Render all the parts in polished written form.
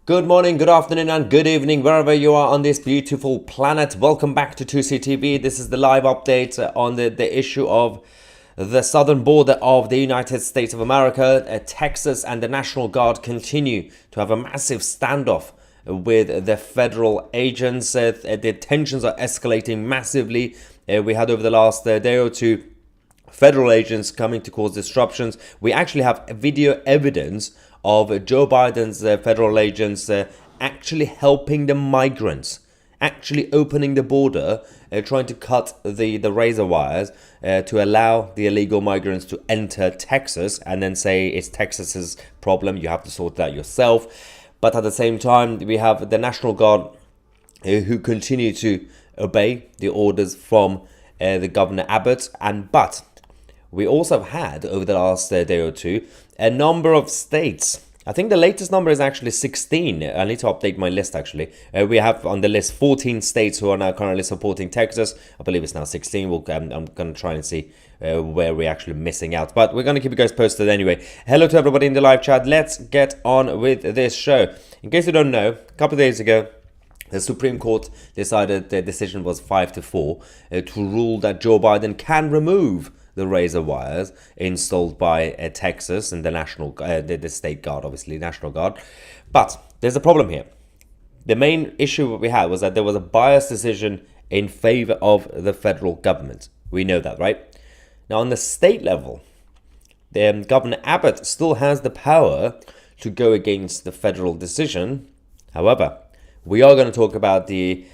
Good morning, good afternoon, and good evening, wherever you are on this beautiful planet. Welcome back to 2CTV. This is the live update on the issue of the southern border of the United States of America. Texas and the National Guard continue to have a massive standoff with the federal agents. The tensions are escalating massively. We had over the last day or two federal agents coming to cause disruptions. We actually have video evidence of Joe Biden's federal agents actually helping the migrants, actually opening the border, trying to cut the razor wires to allow the illegal migrants to enter Texas, and then say it's Texas's problem, you have to sort that yourself. But at the same time, we have the National Guard who continue to obey the orders from the Governor Abbott. But we also have had, over the last day or two, a number of states. I think the latest number is actually 16. I need to update my list, actually. We have on the list 14 states who are now currently supporting Texas. I believe it's now 16. I'm going to try and see where we're actually missing out. But we're going to keep you guys posted anyway. Hello to everybody in the live chat. Let's get on with this show. In case you don't know, a couple of days ago, the Supreme Court decided the decision was 5-4 to rule that Joe Biden can remove the razor wires installed by Texas and the the state guard, obviously, National Guard. But there's a problem here. The main issue we had was that there was a biased decision in favor of the federal government. We know that, right? Now, on the state level, Governor Abbott still has the power to go against the federal decision. However, we are going to talk about the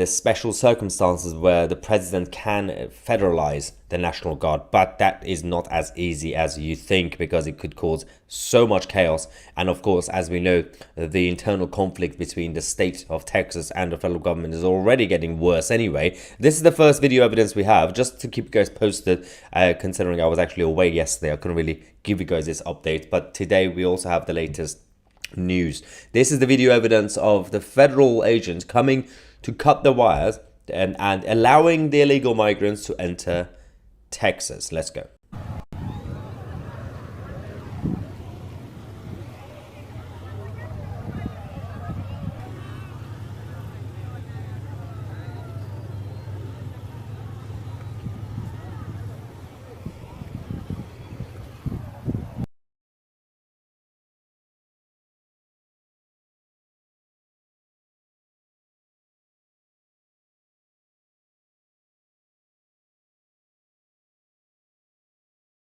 special circumstances where the president can federalize the National Guard, but that is not as easy as you think, because it could cause so much chaos. And of course, as we know, the internal conflict between the state of Texas and the federal government is already getting worse anyway. This is the first video evidence we have, just to keep you guys posted, considering I was actually away yesterday. I couldn't really give you guys this update, but today we also have the latest news. This is the video evidence of the federal agents coming to cut the wires and allowing the illegal migrants to enter Texas. Let's go.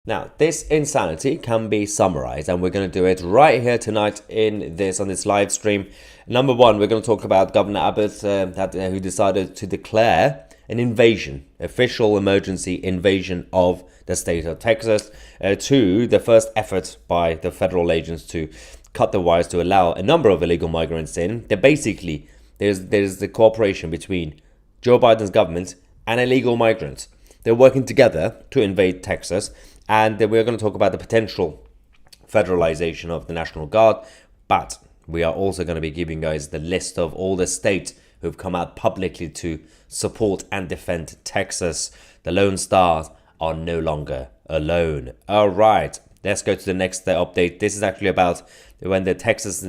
Now, this insanity can be summarized, and we're going to do it right here tonight on this live stream. Number one, we're going to talk about Governor Abbott, who decided to declare an invasion, official emergency invasion of the state of Texas. Two, the first effort by the federal agents to cut the wires to allow a number of illegal migrants in. There's the cooperation between Joe Biden's government and illegal migrants. They're working together to invade Texas. And then we're going to talk about the potential federalization of the National Guard. But we are also going to be giving you guys the list of all the states who've come out publicly to support and defend Texas. The Lone Stars are no longer alone. All right, let's go to the next update. This is actually about when the Texas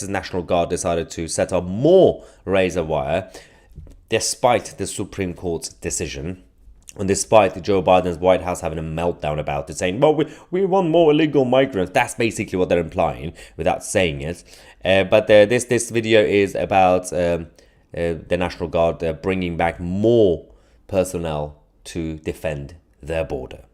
National Guard decided to set up more razor wire, despite the Supreme Court's decision. And despite Joe Biden's White House having a meltdown about it, saying, well, we want more illegal migrants. That's basically what they're implying without saying it. But this video is about the National Guard bringing back more personnel to defend their border.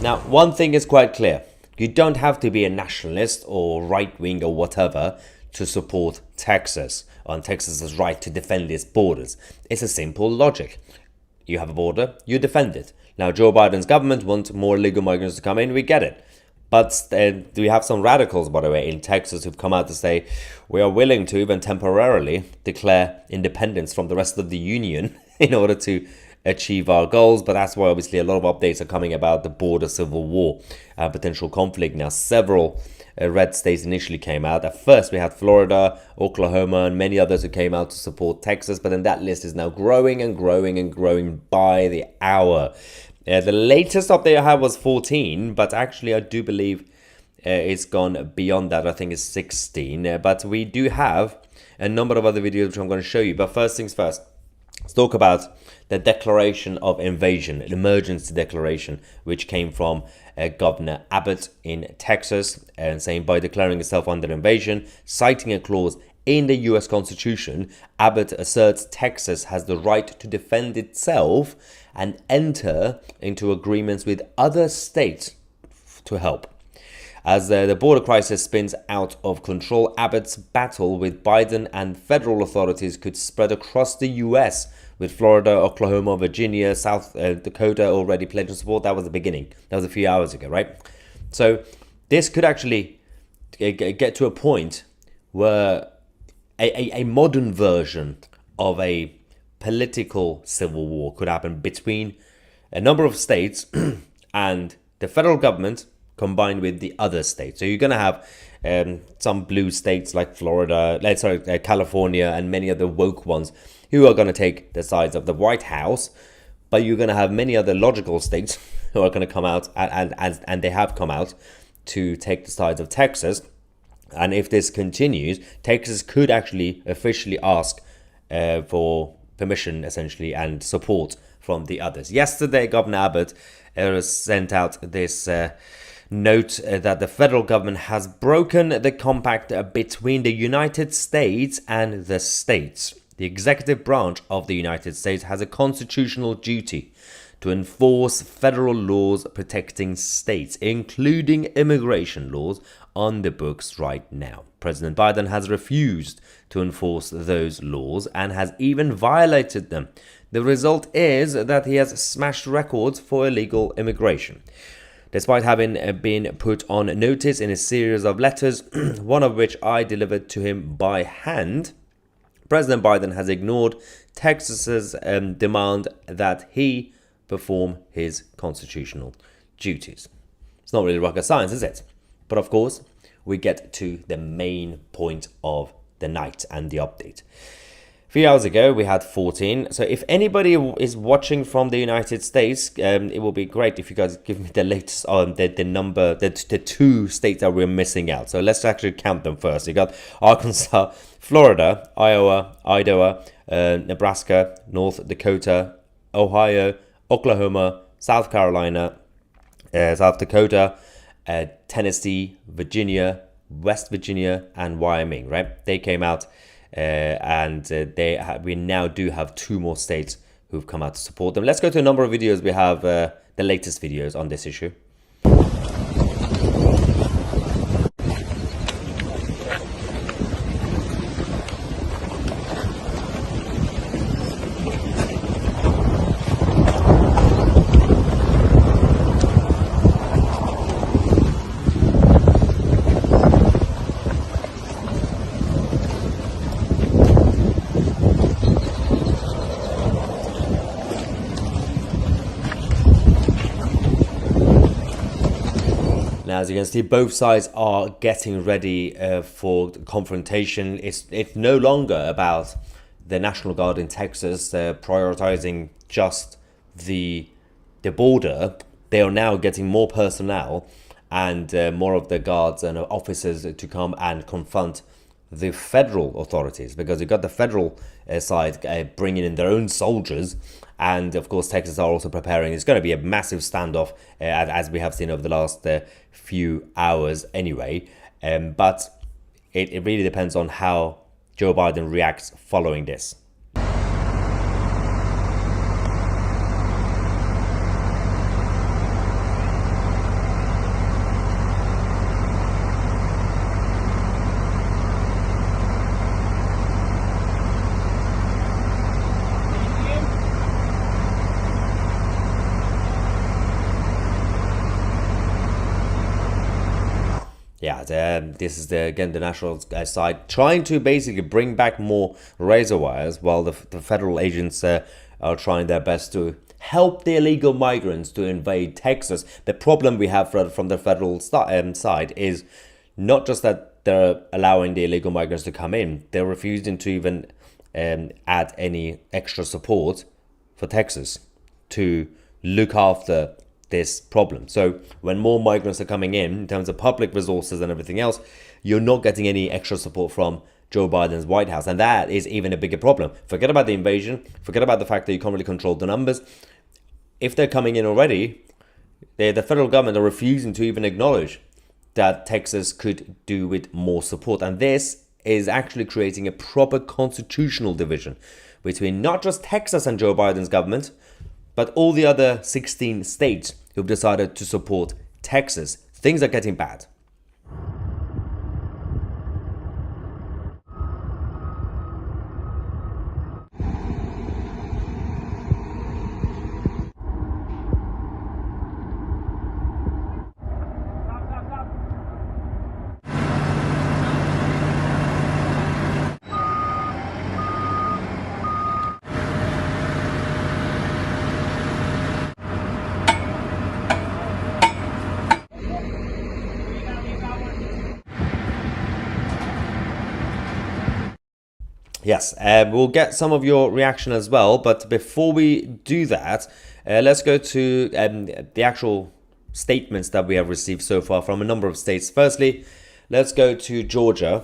Now, one thing is quite clear. You don't have to be a nationalist or right-wing or whatever to support Texas on Texas's right to defend its borders. It's a simple logic. You have a border, you defend it. Now, Joe Biden's government wants more illegal migrants to come in, we get it. But we have some radicals, by the way, in Texas who've come out to say we are willing to even temporarily declare independence from the rest of the union in order to achieve our goals. But that's why obviously a lot of updates are coming about the border civil war, potential conflict. Now, several red states initially came out. At first, we had Florida, Oklahoma, and many others who came out to support Texas. But then that list is now growing and growing and growing by the hour. The latest update I had was 14, but actually I do believe it's gone beyond that. I think it's 16. But we do have a number of other videos which I'm going to show you. But first things first, let's talk about the declaration of invasion, an emergency declaration, which came from Governor Abbott in Texas, and saying by declaring itself under invasion, citing a clause in the U.S. Constitution, Abbott asserts Texas has the right to defend itself and enter into agreements with other states to help. As the border crisis spins out of control, Abbott's battle with Biden and federal authorities could spread across the U.S., with Florida, Oklahoma, Virginia, South Dakota already pledging support. That was the beginning. That was a few hours ago, right? So this could actually get to a point where a modern version of a political civil war could happen between a number of states and the federal government combined with the other states. So you're going to have some blue states like California and many other woke ones who are going to take the sides of the White House, but you're going to have many other logical states who are going to come out and they have come out to take the sides of Texas. And if this continues, Texas could actually officially ask for permission, essentially, and support from the others. Yesterday, Governor Abbott sent out this note that the federal government has broken the compact between the United States and the states. The executive branch of the United States has a constitutional duty to enforce federal laws protecting states, including immigration laws on the books right now. President Biden has refused to enforce those laws and has even violated them. The result is that he has smashed records for illegal immigration. Despite having been put on notice in a series of letters, one of which I delivered to him by hand, President Biden has ignored Texas's demand that he perform his constitutional duties. It's not really rocket science, is it? But of course, we get to the main point of the night and the update. A few hours ago, we had 14. So if anybody is watching from the United States, it will be great if you guys give me the latest on the number, the two states that we're missing out. So let's actually count them first. You got Arkansas, Florida, Iowa, Idaho, Nebraska, North Dakota, Ohio, Oklahoma, South Carolina, South Dakota, Tennessee, Virginia, West Virginia, and Wyoming, right? They came out we now do have two more states who've come out to support them. Let's go to a number of videos. We have the latest videos on this issue. Now, as you can see, both sides are getting ready for confrontation. It's no longer about the National Guard in Texas prioritizing just the border. They are now getting more personnel and more of the guards and officers to come and confront the federal authorities, because you've got the federal side bringing in their own soldiers. And of course, Texas are also preparing. It's going to be a massive standoff, as we have seen over the last few hours anyway. But it really depends on how Joe Biden reacts following this. Yeah, this is again the national side trying to basically bring back more razor wires, while the federal agents are trying their best to help the illegal migrants to invade Texas. The problem we have from the federal side is not just that they're allowing the illegal migrants to come in; they're refusing to even add any extra support for Texas to look after this problem. So when more migrants are coming in terms of public resources and everything else, you're not getting any extra support from Joe Biden's White House. And that is even a bigger problem. Forget about the invasion. Forget about the fact that you can't really control the numbers. If they're coming in already, the federal government are refusing to even acknowledge that Texas could do with more support. And this is actually creating a proper constitutional division between not just Texas and Joe Biden's government, but all the other 16 states who've decided to support Texas. Things are getting bad. Yes, we'll get some of your reaction as well. But before we do that, let's go to the actual statements that we have received so far from a number of states. Firstly, let's go to Georgia.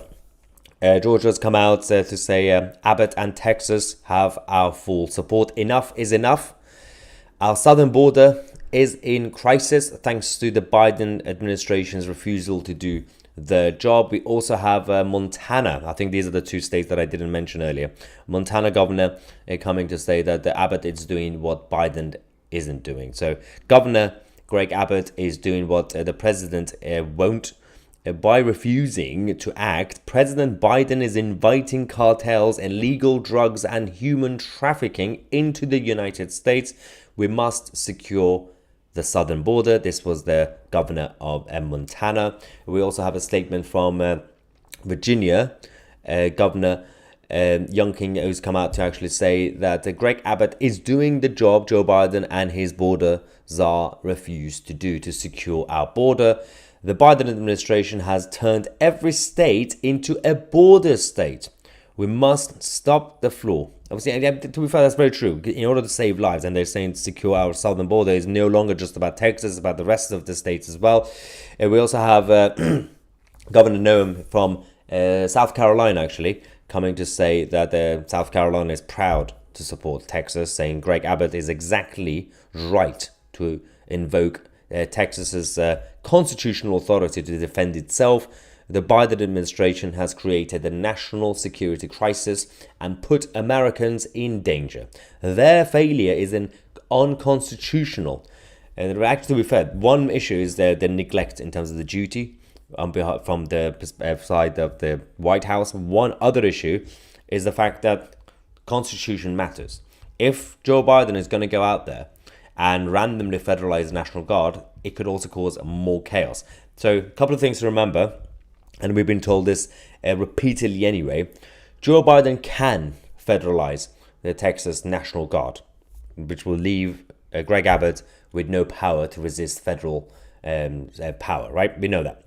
Georgia's come out to say Abbott and Texas have our full support. Enough is enough. Our southern border is in crisis thanks to the Biden administration's refusal to do the job. We also have Montana. I think these are the two states that I didn't mention earlier. Montana governor coming to say that the Abbott is doing what Biden isn't doing. So Governor Greg Abbott is doing what the president won't. By refusing to act, President Biden is inviting cartels, illegal drugs, and human trafficking into the United States. We must secure the southern border. This was the governor of Montana. We also have a statement from Virginia, Governor Youngkin, who's come out to actually say that Greg Abbott is doing the job Joe Biden and his border czar refused to do to secure our border. The Biden administration has turned every state into a border state. We must stop the flow. Obviously, and to be fair, that's very true. In order to save lives, and they're saying to secure our southern border is no longer just about Texas, it's about the rest of the states as well. We also have Governor Noem from South Carolina, actually, coming to say that South Carolina is proud to support Texas, saying Greg Abbott is exactly right to invoke Texas's constitutional authority to defend itself. The Biden administration has created a national security crisis and put Americans in danger. Their failure is unconstitutional. And actually, to be fair, one issue is the neglect in terms of the duty on behalf from the side of the White House. One other issue is the fact that Constitution matters. If Joe Biden is going to go out there and randomly federalize the National Guard, it could also cause more chaos. So a couple of things to remember, and we've been told this repeatedly anyway. Joe Biden can federalize the Texas National Guard, which will leave Greg Abbott with no power to resist federal power, right? We know that.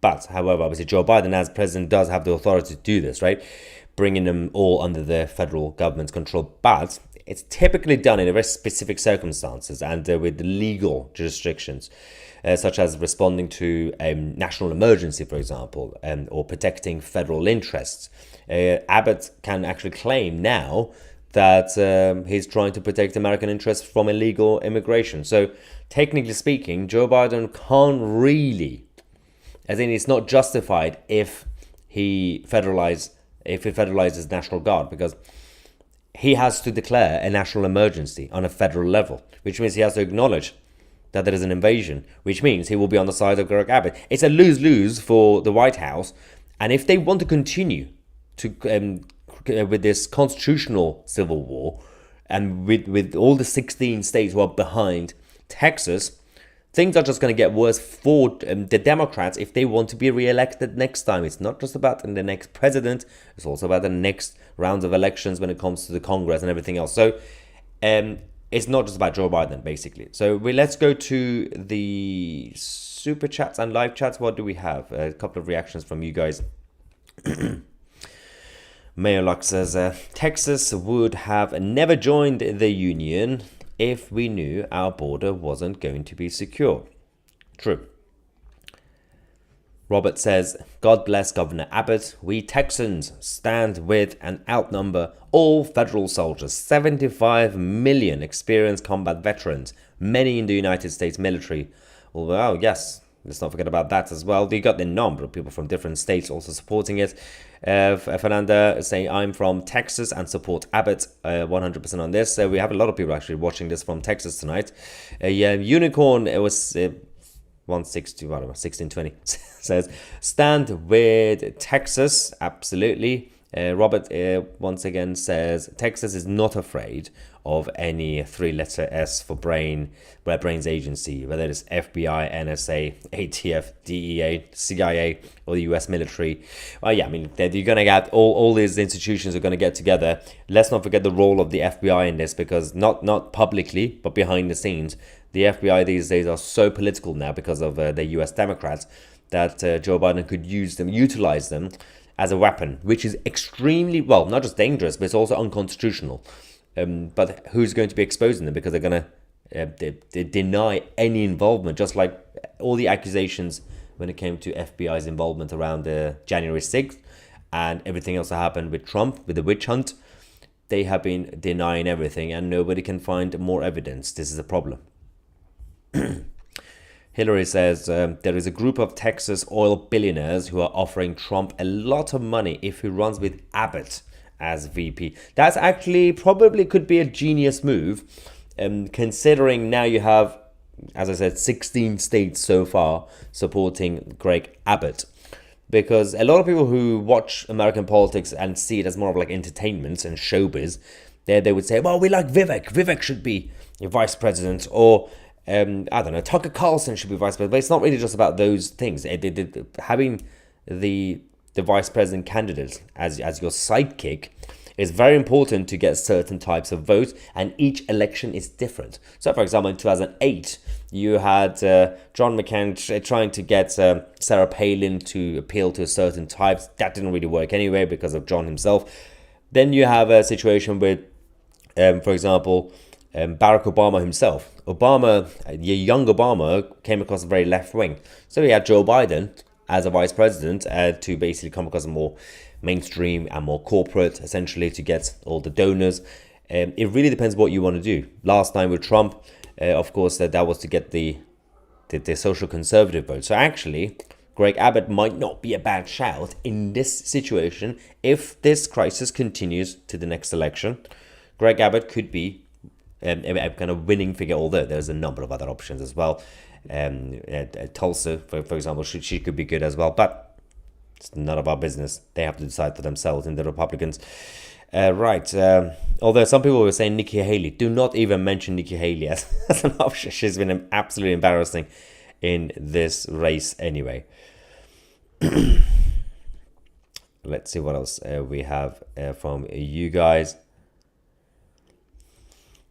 But, however, obviously Joe Biden as president does have the authority to do this, right? Bringing them all under the federal government's control. But it's typically done in very specific circumstances and with legal jurisdictions, such as responding to a national emergency, for example, or protecting federal interests. Abbott can actually claim now that he's trying to protect American interests from illegal immigration. So, technically speaking, Joe Biden can't really, as in it's not justified if he federalizes National Guard, because he has to declare a national emergency on a federal level, which means he has to acknowledge that there is an invasion, which means he will be on the side of Greg Abbott. It's a lose-lose for the White House, and if they want to continue to with this constitutional civil war, and with all the 16 states who are behind Texas, things are just going to get worse for the Democrats if they want to be re-elected next time. It's not just about the next president, it's also about the next rounds of elections when it comes to the Congress and everything else. So it's not just about Joe Biden, basically. So let's go to the super chats and live chats. What do we have? A couple of reactions from you guys. Mayor Luck says, Texas would have never joined the union if we knew our border wasn't going to be secure. True. Robert says, God bless Governor Abbott. We Texans stand with and outnumber all federal soldiers. 75 million experienced combat veterans, many in the United States military. Well, yes, let's not forget about that as well. You got the number of people from different states also supporting it. Fernanda saying, I'm from Texas and support Abbott 100% on this. We have a lot of people actually watching this from Texas tonight. Unicorn, it was 1620 says, stand with Texas. Absolutely. Robert once again says, Texas is not afraid of any three-letter S for brains agency, whether it's FBI, NSA, ATF, DEA, CIA, or the US military. Well, yeah, I mean, you're going to get all these institutions are going to get together. Let's not forget the role of the FBI in this, because not publicly, but behind the scenes, the FBI these days are so political now because of the US Democrats that Joe Biden could utilize them as a weapon, which is extremely, well, not just dangerous, but it's also unconstitutional. But who's going to be exposing them? Because they're going to they deny any involvement, just like all the accusations when it came to FBI's involvement around January 6th and everything else that happened with Trump, with the witch hunt. They have been denying everything and nobody can find more evidence. This is a problem. Hillary says, there is a group of Texas oil billionaires who are offering Trump a lot of money if he runs with Abbott as VP. That's actually probably could be a genius move, considering now you have, as I said, 16 states so far supporting Greg Abbott. Because a lot of people who watch American politics and see it as more of like entertainment and showbiz, they would say, well, we like Vivek. Vivek should be vice president, or I don't know, Tucker Carlson should be vice president. But it's not really just about those things. Having the vice president candidate as your sidekick is very important to get certain types of votes, and each election is different. So, for example, in 2008, you had John McCain trying to get Sarah Palin to appeal to certain types. That didn't really work anyway because of John himself. Then you have a situation with, for example, Barack Obama himself. Young Obama came across very left wing. So he had Joe Biden as a vice president to basically come across more mainstream and more corporate, essentially, to get all the donors. It really depends what you want to do. Last time with Trump, of course, that was to get the social conservative vote. So actually, Greg Abbott might not be a bad shout in this situation. If this crisis continues to the next election, Greg Abbott could be a kind of winning figure, although there's a number of other options as well. Tulsa, for example, she could be good as well, but it's none of our business. They have to decide for themselves in the Republicans. Right. Although some people were saying Nikki Haley. Do not even mention Nikki Haley as an option. She's been absolutely embarrassing in this race anyway. Let's see what else we have from you guys.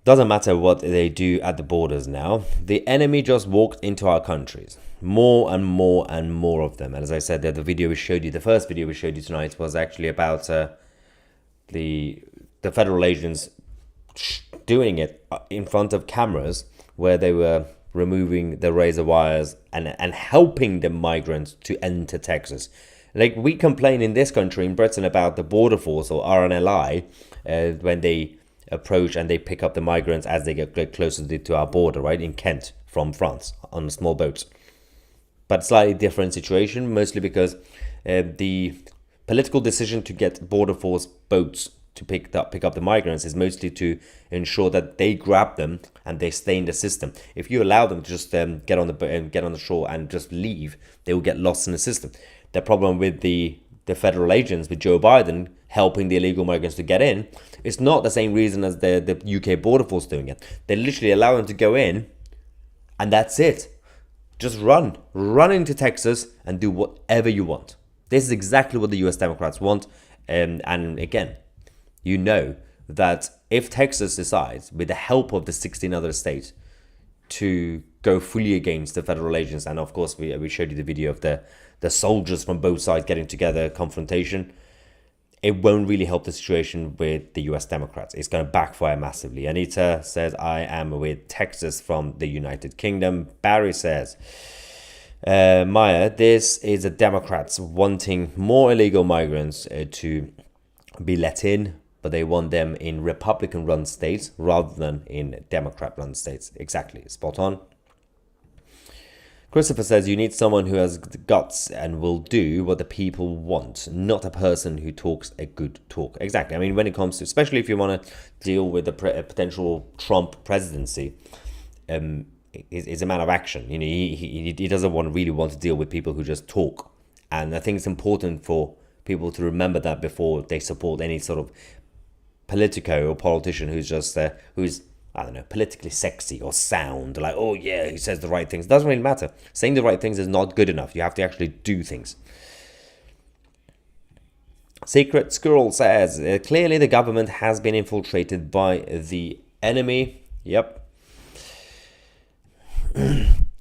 Doesn't matter what they do at the borders now. The enemy just walked into our countries. More and more and more of them. And as I said, the video we showed you, the first video we showed you tonight was actually about the federal agents doing it in front of cameras, where they were removing the razor wires and helping the migrants to enter Texas. Like we complain in this country, in Britain, about the Border Force or RNLI when they approach and they pick up the migrants as they get closer to our border, right, in Kent from France on small boats. But slightly different situation, mostly because the political decision to get Border Force boats to pick up the migrants is mostly to ensure that they grab them and they stay in the system. If you allow them to just get on the shore and just leave, they will get lost in the system. The problem with the federal agents, with Joe Biden helping the illegal migrants to get in, it's not the same reason as the UK Border Force doing it. They literally allow them to go in, and that's it. Just run into Texas and do whatever you want. This is exactly what the US Democrats want. And again, you know that if Texas decides, with the help of the 16 other states, to go fully against the federal agents, and of course we showed you the video of the soldiers from both sides getting together, confrontation, it won't really help the situation with the US Democrats. It's going to backfire massively. Anita says, I am with Texas from the United Kingdom. Barry says, Maya, this is the Democrats wanting more illegal migrants to be let in, but they want them in Republican-run states rather than in Democrat-run states. Exactly, spot on. Christopher says, you need someone who has guts and will do what the people want, not a person who talks a good talk. Exactly. I mean, when it comes to, especially if you want to deal with the potential Trump presidency, is a man of action. You know, he doesn't really want to deal with people who just talk. And I think it's important for people to remember that before they support any sort of politico or politician who's just who's, I don't know, politically sexy or sound, like, oh yeah, he says the right things. It doesn't really matter. Saying the right things is not good enough. You have to actually do things. Secret Squirrel says, clearly the government has been infiltrated by the enemy. Yep.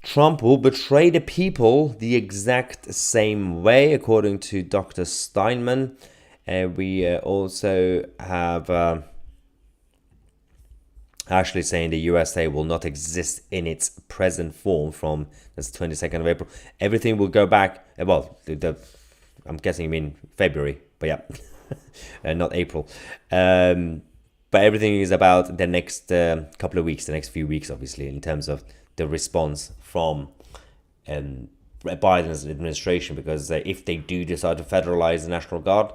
Trump will betray the people the exact same way, according to Dr. Steinman. We also have Ashley saying the USA will not exist in its present form from the 22nd of April. Everything will go back, well, I'm guessing you mean February, but yeah, not April. But everything is about the next couple of weeks, the next few weeks, obviously, in terms of the response from Biden's administration, because if they do decide to federalize the National Guard,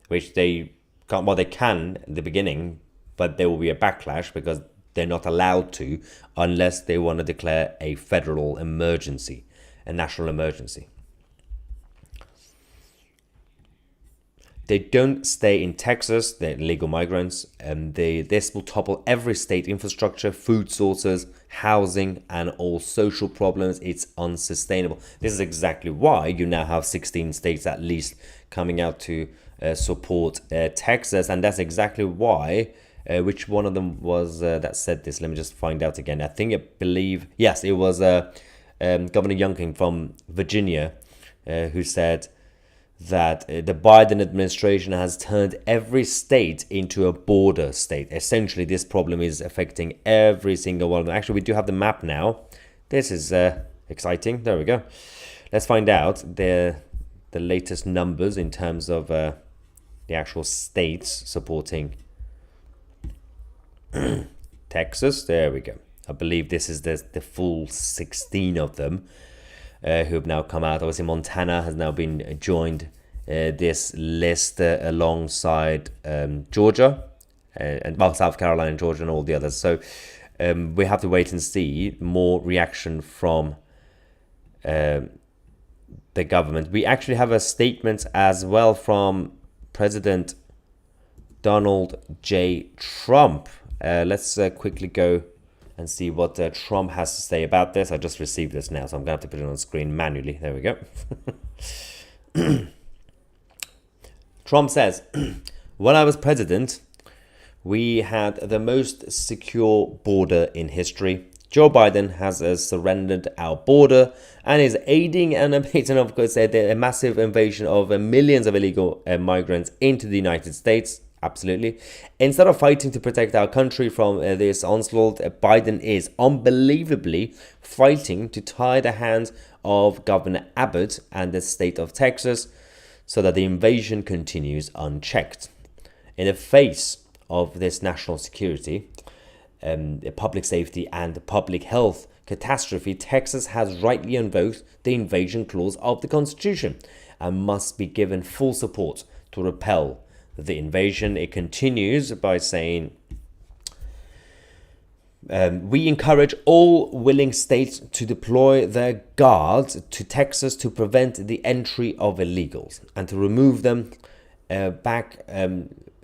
which they can't, well, they can in the beginning, but there will be a backlash because they're not allowed to unless they want to declare a federal emergency, a national emergency. They don't stay in Texas, they're illegal migrants, and this will topple every state infrastructure, food sources, housing, and all social problems. It's unsustainable. This is exactly why you now have 16 states at least coming out to support Texas, and that's exactly why, which one of them was that said this? Let me just find out again. I believe, yes, it was Governor Youngkin from Virginia who said that the Biden administration has turned every state into a border state. Essentially, this problem is affecting every single one of them. Actually, we do have the map now. This is exciting. There we go. Let's find out the latest numbers in terms of the actual states supporting Texas. There we go. I believe this is the full 16 of them who have now come out. Obviously, Montana has now been joined this list alongside Georgia and South Carolina and Georgia and all the others. So we have to wait and see more reaction from the government. We actually have a statement as well from President Donald J. Trump. Let's quickly go and see what Trump has to say about this. I just received this now, so I'm going to have to put it on the screen manually. There we go. Trump says, when I was president, we had the most secure border in history. Joe Biden has surrendered our border and is aiding and abetting, of course, a massive invasion of millions of illegal migrants into the United States. Absolutely. Instead of fighting to protect our country from this onslaught, Biden is unbelievably fighting to tie the hands of Governor Abbott and the state of Texas so that the invasion continues unchecked. In the face of this national security, public safety and public health catastrophe, Texas has rightly invoked the invasion clause of the Constitution and must be given full support to repel the invasion. It continues by saying, we encourage all willing states to deploy their guards to Texas to prevent the entry of illegals and to remove them back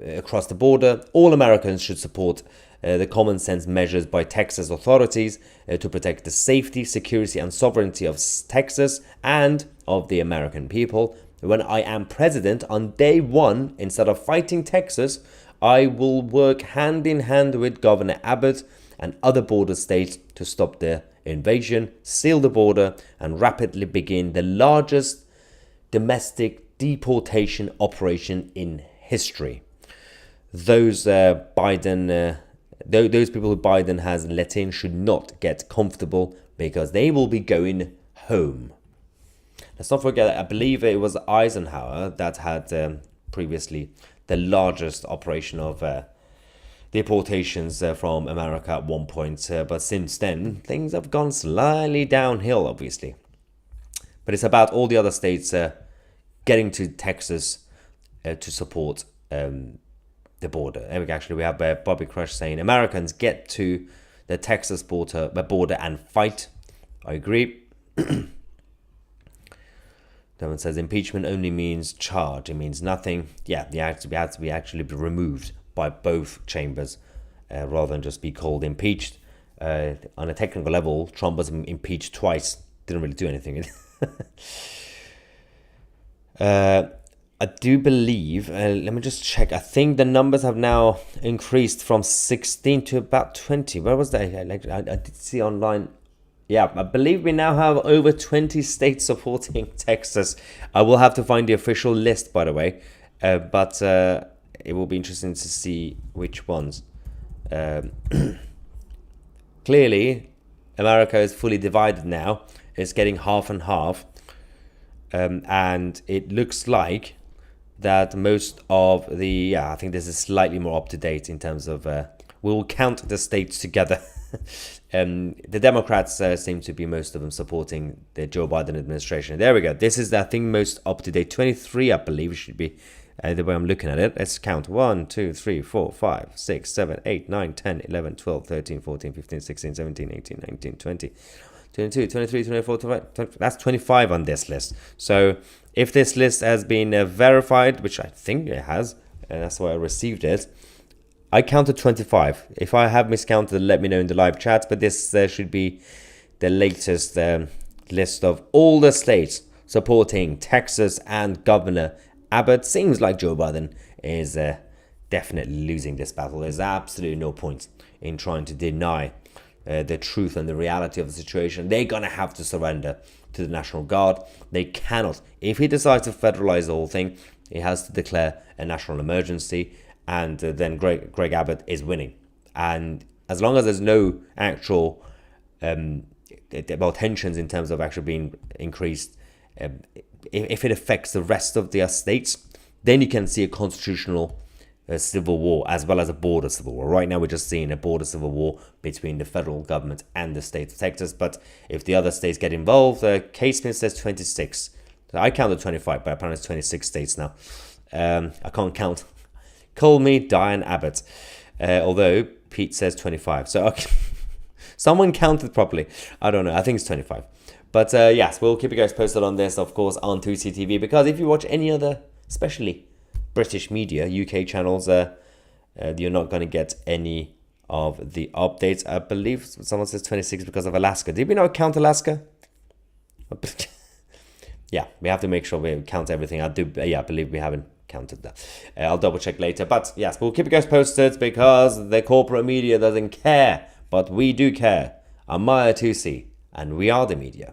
across the border. All Americans should support the common sense measures by Texas authorities to protect the safety, security, and sovereignty of Texas and of the American people. When I am president on day one, instead of fighting Texas, I will work hand in hand with Governor Abbott and other border states to stop the invasion, seal the border, and rapidly begin the largest domestic deportation operation in history. Those people who Biden has let in should not get comfortable because they will be going home. Let's not forget, I believe it was Eisenhower that had previously the largest operation of deportations from America at one point. But since then, things have gone slightly downhill, obviously. But it's about all the other states getting to Texas to support the border. Actually, we have Bobby Crush saying, Americans get to the Texas border and fight. I agree. Someone says impeachment only means charge. It means nothing. Yeah, the act had to be actually removed by both chambers rather than just be called impeached. On a technical level, Trump was impeached twice. Didn't really do anything. I do believe, let me just check. I think the numbers have now increased from 16 to about 20. Where was that? I did see online. Yeah, I believe we now have over 20 states supporting Texas. I will have to find the official list, by the way. But it will be interesting to see which ones. Clearly, America is fully divided now. It's getting half and half. And it looks like that most of the... I think this is slightly more up-to-date in terms of... we'll count the states together. The Democrats seem to be, most of them, supporting the Joe Biden administration. There we go. This is, I think, most up-to-date. 23, I believe, should be the way I'm looking at it. Let's count. 1, 2, 3, 4, 5, 6, 7, 8, 9, 10, 11, 12, 13, 14, 15, 16, 17, 18, 19, 20, 22, 23, 24, 25. That's 25 on this list. So if this list has been verified, which I think it has, and that's why I received it, I counted 25. If I have miscounted, let me know in the live chat. But this should be the latest list of all the states supporting Texas and Governor Abbott. Seems like Joe Biden is definitely losing this battle. There's absolutely no point in trying to deny the truth and the reality of the situation. They're going to have to surrender to the National Guard. They cannot. If he decides to federalize the whole thing, he has to declare a national emergency. And then Greg Abbott is winning. And as long as there's no actual tensions in terms of actually being increased, if it affects the rest of the states, then you can see a constitutional civil war as well as a border civil war. Right now, we're just seeing a border civil war between the federal government and the state of Texas. But if the other states get involved, Kate Smith says 26. So I counted 25, but apparently it's 26 states now. I can't count. Call me Diane Abbott. Although Pete says 25. So okay. Someone counted properly. I don't know. I think it's 25. But yes, we'll keep you guys posted on this, of course, on 2CTV. Because if you watch any other, especially British media, UK channels, you're not going to get any of the updates. I believe someone says 26 because of Alaska. Did we not count Alaska? Yeah, we have to make sure we count everything. I believe we haven't counted that. I'll double check later. But yes, we'll keep you guys posted because the corporate media doesn't care. But we do care. I'm Maya 2C, and we are the media.